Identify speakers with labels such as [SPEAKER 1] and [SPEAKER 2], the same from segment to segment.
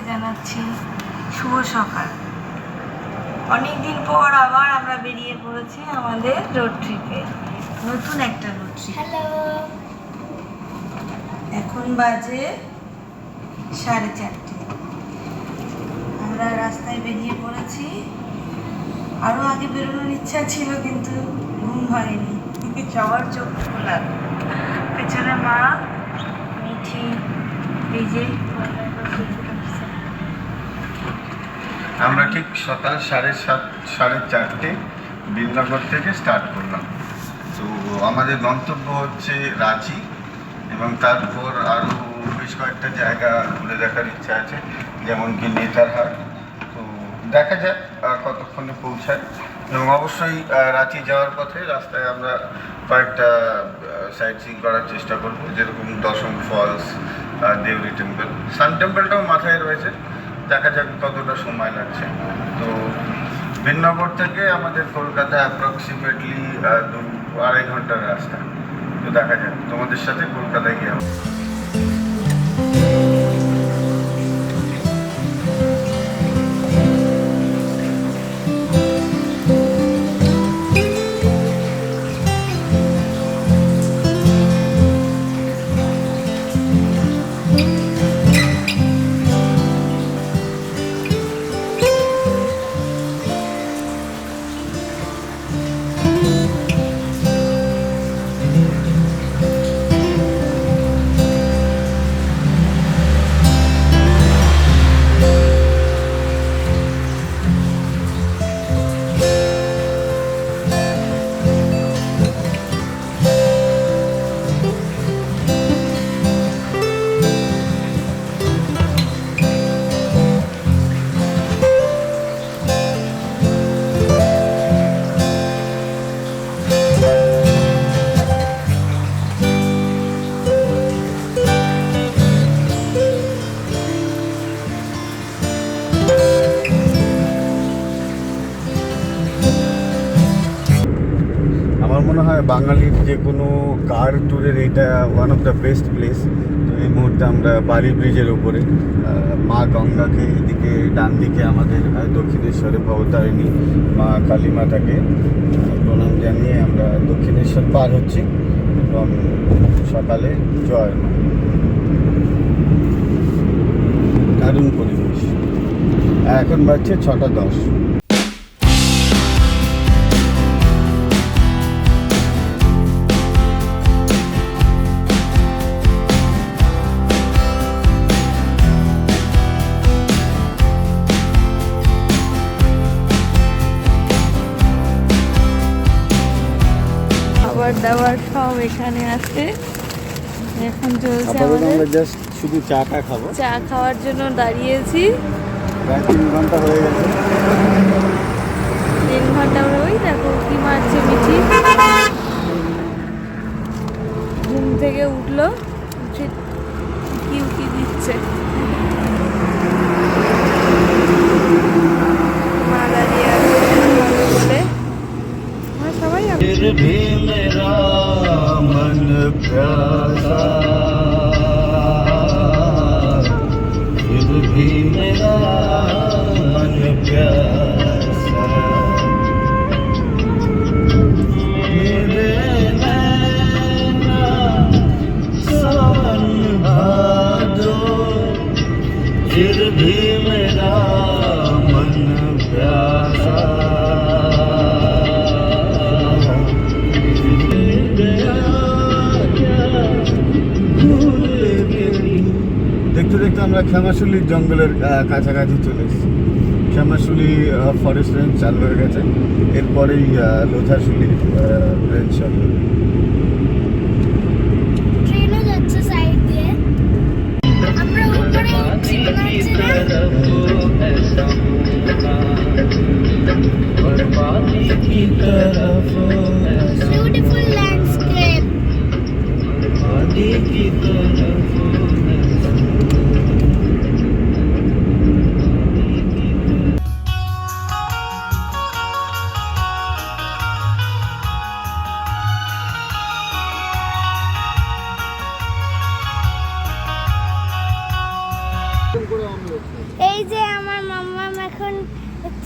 [SPEAKER 1] জানাচ্ছি শুভ সকাল। অনেকদিন পর আবার আমরা বেরিয়ে পড়েছি আমাদের রোড ট্রিপে, নতুন একটা রোড ট্রিপ।
[SPEAKER 2] হ্যালো,
[SPEAKER 1] এখন বাজে 4:30। আমরা রাস্তায় বেরিয়ে পড়েছি। আরও আগে বেরোনোর ইচ্ছা ছিল কিন্তু ঘুম হয়নি, সবার চোখ খোলা। পেছনে মা, মিঠি, এই যে
[SPEAKER 3] আমরা ঠিক সকাল 4:30 বিলনগর থেকে স্টার্ট করলাম। তো আমাদের গন্তব্য হচ্ছে রাঁচি, এবং তারপর আরও বেশ কয়েকটা জায়গা ঘুরে দেখার ইচ্ছা আছে, যেমন কি নেতারহাট। তো দেখা যাক কতক্ষণে পৌঁছায়। এবং অবশ্যই রাঁচি যাওয়ার পথে রাস্তায় আমরা কয়েকটা সাইট সিইং করার চেষ্টা করব, যেরকম দশম ফলস, দেউরি টেম্পল। সান টেম্পলটাও মাথায় রয়েছে, দেখা যাক কতটা সময় লাগছে। তো বিলনগর থেকে আমাদের কলকাতা অ্যাপ্রক্সিমেটলি 2-2.5 ঘন্টার রাস্তা। তো দেখা যাক, তোমাদের সাথে কলকাতায় গিয়ে আমার মনে হয় বাঙালির যে কোনো কার ট্যুরের এটা one of the best place. তো এই মুহূর্তে আমরা বালি ব্রিজের ওপরে, মা গঙ্গাকে এদিকে, ডান দিকে আমাদের দক্ষিণেশ্বরে ভবতারিণী মা কালী মাতাকে প্রণাম জানিয়ে আমরা দক্ষিণেশ্বর পার হচ্ছি। এবং সকালে জয় মা, দারুণ পরিবেশ। এখন বাজছে 6:10।
[SPEAKER 1] খাবার দাবার সব এখানে আছে। এখন চলছে আমাদের
[SPEAKER 3] আমরা জাস্ট শুধু চাটা খাবো।
[SPEAKER 1] চা খাওয়ার জন্য দাঁড়িয়েছি।
[SPEAKER 3] প্রায় 3 ঘন্টা হয়ে গেছে।
[SPEAKER 1] 3 ঘন্টা ওই দেখো কি মারছে মিঠি। ঘুম থেকে উঠলো, উঠে কি উকি দিচ্ছে। মা দাঁড়িয়ে আছে বলে সবাই
[SPEAKER 3] फिर भी मेरा मन प्यासा, फिर भी मेरा मन प्यासा, मेरे नैना सावन भादो, फिर भी मेरा मन प्यासा। দেখতে দেখতে আমরা শ্যামাশুলি জঙ্গলের কাছাকাছি চলে এসেছি। শ্যামাশুলি ফরেস্ট রেঞ্জ চালু হয়ে গেছে, এরপরেই লোথাশুলি রেঞ্জ চালু হবে।
[SPEAKER 2] ট্রেনও যাচ্ছে সাইড দিয়ে। আমরা উপরে উঠছি, মনে হচ্ছে বিউটিফুল ল্যান্ডস্কেপ।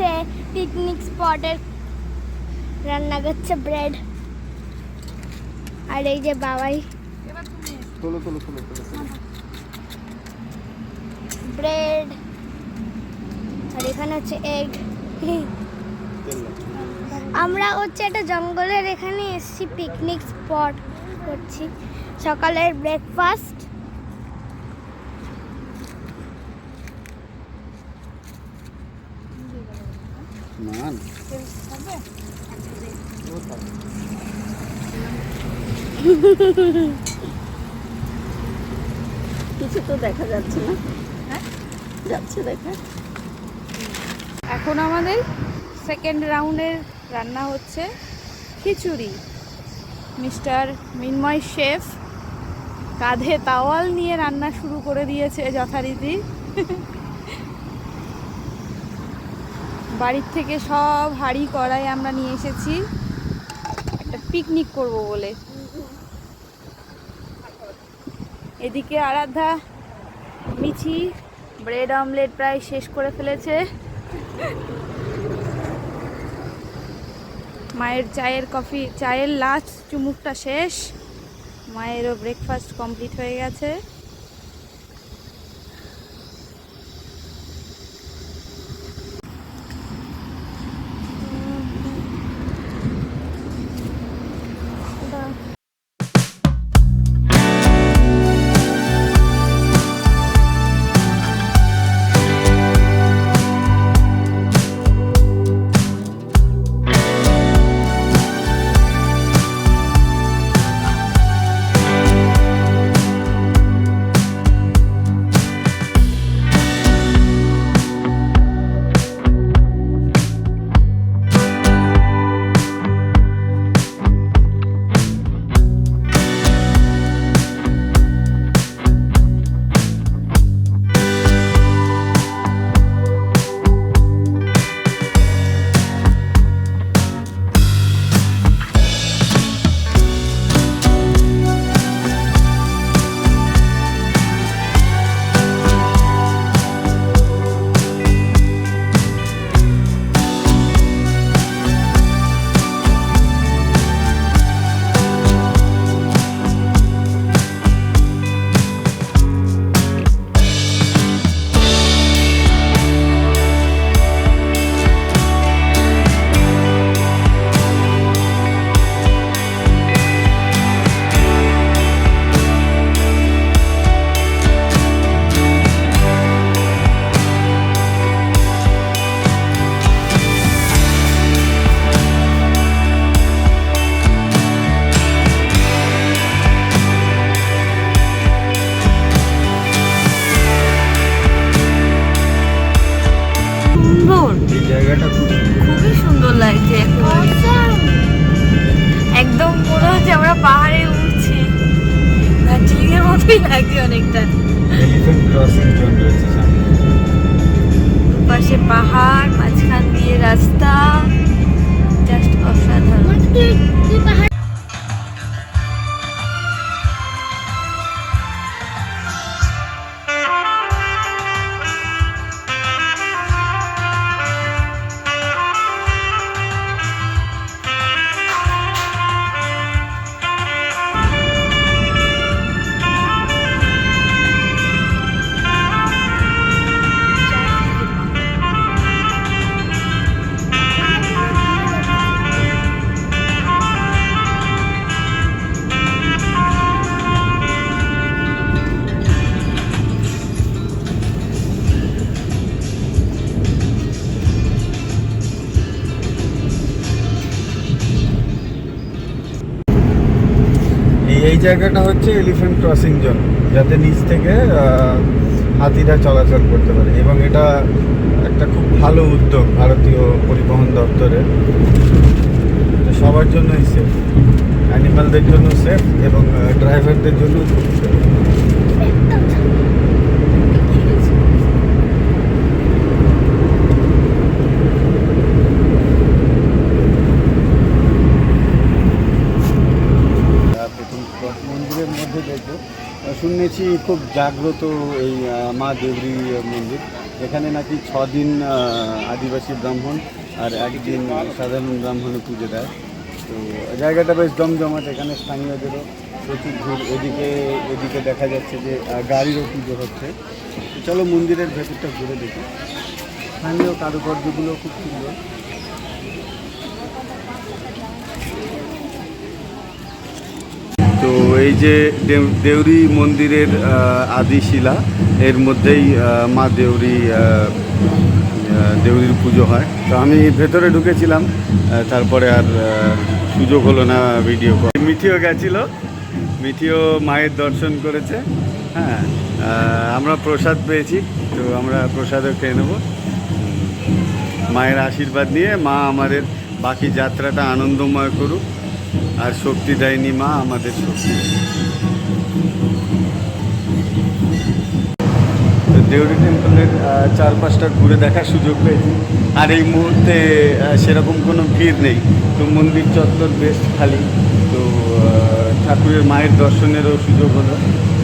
[SPEAKER 2] হচ্ছে পিকনিক স্পটের রান্না করছে ব্রেড। আর এই যে বাবাই ব্রেড, আর এখানে হচ্ছে এগ। আমরা হচ্ছে একটা জঙ্গলের এখানে এসেছি, পিকনিক স্পট করছি, সকালের ব্রেকফাস্ট।
[SPEAKER 4] কিছু তো দেখা যাচ্ছে না। যাচ্ছে দেখা।
[SPEAKER 5] এখন আমাদের সেকেন্ড রাউন্ডের রান্না হচ্ছে খিচুড়ি। মিস্টার মিনময় শেফ কাঁধে তাওয়াল নিয়ে রান্না শুরু করে দিয়েছে যথারীতি। বাড়ির থেকে সব হাঁড়ি কড়াই আমরা নিয়ে এসেছি একটা পিকনিক করব বলে। এদিকে আরাধ্যা মিছি ব্রেড অমলেট প্রায় শেষ করে ফেলেছে। মায়ের চায়ের লাস্ট চুমুকটা শেষ। মায়েরও ব্রেকফাস্ট কমপ্লিট হয়ে গেছে। খুবই সুন্দর লাগছে, একদম মনে হচ্ছে আমরা পাহাড়ে উঠছি। দার্জিলিং এর মতোই লাগছে অনেকটা। পাশে পাহাড়, মাঝখান দিয়ে রাস্তা, জাস্ট অসাধারণ।
[SPEAKER 3] এই জায়গাটা হচ্ছে এলিফ্যান্ট ক্রসিং জোন, যাতে নিচ থেকে হাতিরা চলাচল করতে পারে, এবং এটা একটা খুব ভালো উদ্যোগ ভারতীয় পরিবহন দপ্তরের। সবার জন্যই সেফ, অ্যানিমালদের জন্য সেফ এবং ড্রাইভারদের জন্য খুব সেফ। মন্দিরের মধ্যে দেখবো, শুনেছি খুব জাগ্রত এই মা দেবরী মন্দির, এখানে নাকি 6 দিন আদিবাসী ব্রাহ্মণ আর 1 দিন সাধারণ ব্রাহ্মণে পুজো দেয়। তো জায়গাটা বেশ জমজমাট, এখানে স্থানীয়দেরও প্রচুর ভিড়। এদিকে দেখা যাচ্ছে যে গাড়িরও পুজো হচ্ছে। চলো মন্দিরের ভেতরটা ঘুরে দেখি। স্থানীয় কারুকার্যগুলো খুব সুন্দর। তো এই যে দেউরি মন্দিরের আদি শিলা, এর মধ্যেই মা দেউরির পুজো হয়। তো আমি ভেতরে ঢুকেছিলাম, তারপরে আর সুযোগ হলো না ভিডিও করা। মিঠিও গেছিল, মিঠিও মায়ের দর্শন করেছে। হ্যাঁ, আমরা প্রসাদ পেয়েছি, তো আমরা প্রসাদও খেয়ে নেব। মায়ের আশীর্বাদ নিয়ে মা আমাদের বাকি যাত্রাটা আনন্দময় করুক, আর শক্তি দেয়নি মা আমাদের শক্তি। দেউরি টেম্পলের চারপাশটা ঘুরে দেখার সুযোগ পেয়েছি। আর এই মুহূর্তে সেরকম কোনো ভিড় নেই, তো মন্দির চত্বর বেশ খালি। তো ঠাকুরের মায়ের দর্শনেরও সুযোগ হলো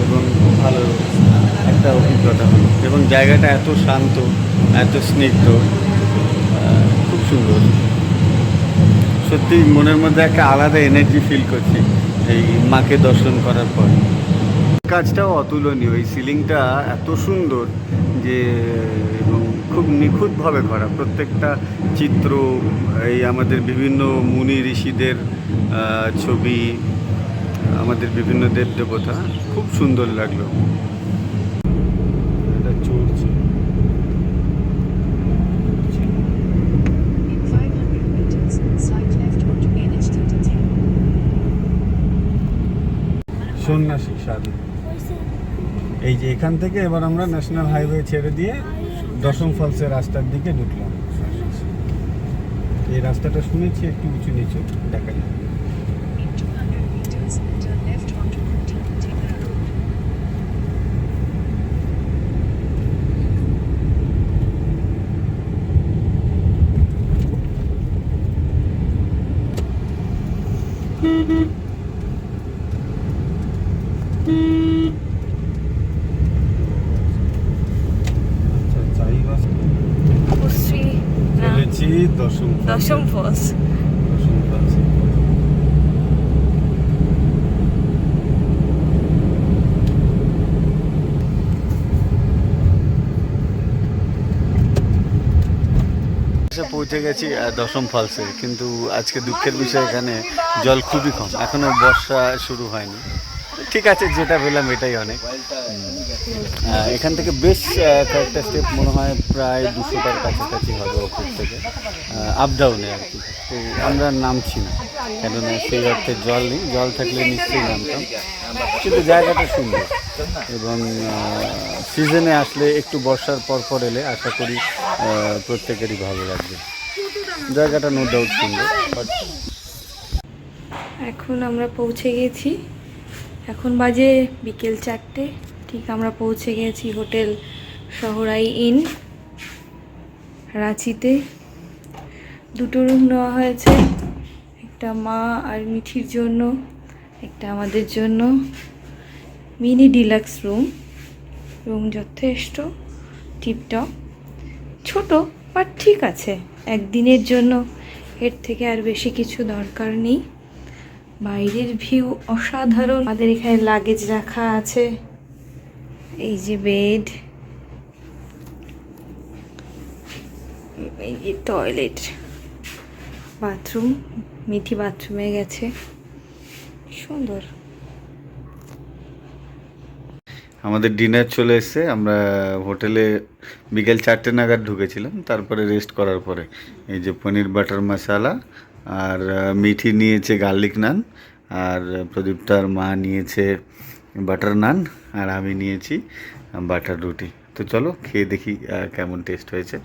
[SPEAKER 3] এবং খুব ভালো একটা অভিজ্ঞতা হলো। এবং জায়গাটা এত শান্ত, এত স্নিগ্ধ, খুব সুন্দর। সত্যি মনের মধ্যে একটা আলাদা এনার্জি ফিল করছি এই মাকে দর্শন করার পর। কাজটাও অতুলনীয়, এই সিলিংটা এত সুন্দর যে, এবং খুব নিখুঁতভাবে করা। প্রত্যেকটা চিত্র, এই আমাদের বিভিন্ন মুনি ঋষিদের ছবি, আমাদের বিভিন্ন দেব দেবতা, খুব সুন্দর লাগলো। এটা চলছে।
[SPEAKER 6] In 500 meters, slight left onto NH 33.
[SPEAKER 3] সন্ন্যাসী সাধু। এই যে এখান থেকে এবার আমরা ন্যাশনাল হাইওয়ে ছেড়ে দিয়ে দশম ফলসের রাস্তার দিকে ঢুকলাম। এই রাস্তাটা শুনেছি একটু উঁচু নিচু, দেখা যায়।
[SPEAKER 6] In 200 meters, turn left onto Kunti Road.
[SPEAKER 3] আচ্ছা, চাইবাস চলেছি দশম
[SPEAKER 1] ফলস।
[SPEAKER 3] ফলস। পৌঁছে গেছি দশম ফলসে, কিন্তু আজকে দুঃখের বিষয় এখানে জল খুবই কম, এখনো বর্ষা শুরু হয়নি। ঠিক আছে, যেটা পেলাম এটাই অনেক। এখান থেকে বেশ কয়েকটা স্টেপ, মনে হয় প্রায় 200টার কাছাকাছি হবে ওপর থেকে, আপ ডাউনে আর কি। তো আমরা নামছি না, কেননা সেই অর্থে জল নেই। জল থাকলে নিশ্চয়ই নামতাম, কিন্তু জায়গাটা সুন্দর। এবং সিজনে আসলে, একটু বর্ষার পর এলে আশা করি প্রত্যেকেরই ভালো লাগবে। জায়গাটা নো ডাউট সুন্দর।
[SPEAKER 5] এখন আমরা পৌঁছে গেছি, এখন বাজে বিকেল 4টে ঠিক। আমরা পৌঁছে গেছি হোটেল শহরাই ইন রাঁচিতে। 2টো রুম নেওয়া হয়েছে, একটা মা আর মিঠির জন্য, একটা আমাদের জন্য। মিনি ডিলাক্স রুম যথেষ্ট টিপটপ, ছোট বাট ঠিক আছে, একদিনের জন্য, এর থেকে আর বেশি কিছু দরকার নেই। বাইরের ভিউ অসাধারণ। আমাদের এখানে লাগেজ রাখা আছে, এই যে বেড, এই যে টয়লেট, বাথরুম। মিঠি বাথরুমে গেছে, সুন্দর।
[SPEAKER 3] আমাদের ডিনার চলে এসছে। আমরা হোটেলে বিকেল 4টে নাগাদ ঢুকেছিলাম, তারপরে রেস্ট করার পরে এই যে পনির বাটার মশালা, আর মিঠি নিয়েছে গার্লিক নান, আর প্রদীপ্তার মা নিয়েছে বাটার নান, আর আমি নিয়েছি বাটার রুটি। তো চলো খেয়ে দেখি কেমন টেস্ট হয়েছে।